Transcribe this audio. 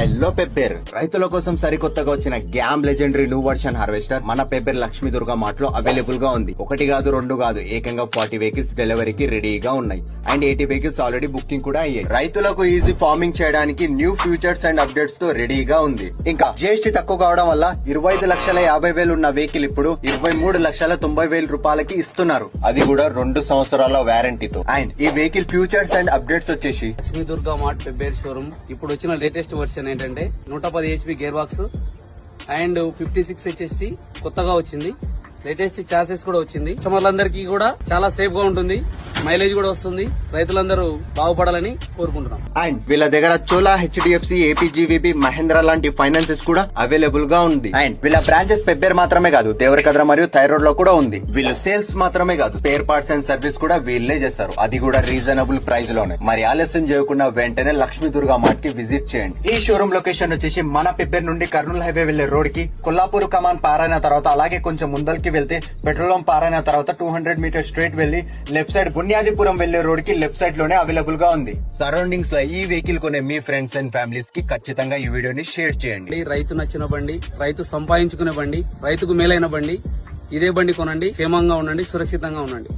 Hello Pebbair, రైతుల కోసం సరికొత్తగా వచ్చిన game legendary new version harvester మన పెబ్బేర్ లక్ష్మీ దుర్గా మార్ట్ లో అవైలబుల్ గా ఉంది. ఒకటి కాదు రెండు కాదు, ఏకంగా 40 వెహికల్స్ డెలివరీకి రెడీగా ఉన్నాయి. అండ్ 80 వెహికల్స్ ఆల్రెడీ బుకింగ్ కూడా అయ్యాయి. రైతులకు ఈజీ ఫార్మింగ్ చేయడానికి న్యూ ఫ్యూచర్స్ అండ్ అప్డేట్స్ తో రెడీగా ఉంది. ఇంకా జిఎస్టీ తక్కువ కావడం వల్ల 25,50,000 ఉన్న వెహికల్ ఇప్పుడు 23,90,000 రూపాయలకి ఇస్తున్నారు. అది కూడా 2 సంవత్సరాల వారంటీతో. అండ్ ఈ వెహికల్ ఫ్యూచర్స్ అండ్ అప్డేట్స్ వచ్చేసి లక్ష్మీ దుర్గా మార్ట్ పెబ్బేర్ షోరూమ్ ఇప్పుడు వచ్చిన లేటెస్ట్ వర్షన్ ఏంటంటే 110 HP gear box and 56 HST కొత్తగా వచ్చింది. లేటెస్ట్ చాసెస్ కూడా వచ్చింది. కస్టమర్లందరికీ కూడా చాలా సేఫ్ గా ఉంటుంది, మైలేజ్ కూడా వస్తుంది. రైతులందరూ బాగుపడాలని కోరుకుంటున్నాం. అండ్ వీళ్ళ దగ్గర చోలా, HDFC, APGVB, మహేంద్ర లాంటి ఫైనాన్సెస్ కూడా అవైలబుల్ గా ఉంది. అండ్ వీళ్ళ బ్రాంచెస్ పెబ్బేర్ మాత్రమే కాదు, దేవరకద్ర మరియు థైరాయిడ్ లో కూడా ఉంది. వీళ్ళు సేల్స్ మాత్రమే కాదు, స్పేర్ పార్ట్స్ అండ్ సర్వీస్ కూడా వీళ్ళే చేస్తారు. అది కూడా రీజనబుల్ ప్రైస్ లోనే. మరి ఆలస్యం చేయకుండా వెంటనే లక్ష్మీ దుర్గా మార్ట్ కి విజిట్ చేయండి. ఈ షోరూమ్ లొకేషన్ వచ్చేసి మన పెబ్బేర్ నుండి కర్నూలు హైవే వెళ్లే రోడ్ కి కొల్లాపూర్ కమాన్ పారైన తర్వాత అలాగే కొంచెం ముందరికి వెళ్తే పెట్రోల్ పారైన తర్వాత 200 మీటర్ స్ట్రైట్ వెళ్లి లెఫ్ట్ సైడ్ బునియాదిపురం వెళ్లే రోడ్ కి లెఫ్ట్ సైడ్ లోనే అవైలబుల్ గా ఉంది. సరౌండింగ్స్ లో ఈ వెహికల్ కొనే మీ ఫ్రెండ్స్ అండ్ ఫ్యామిలీస్ కి ఖచ్చితంగా ఈ వీడియోని షేర్ చేయండి. రైతు నచ్చిన బండి, రైతు సంపాదించుకునే బండి, రైతుకు మేలైన బండి, ఇదే బండి కొనండి. క్షేమంగా ఉండండి, సురక్షితంగా ఉండండి.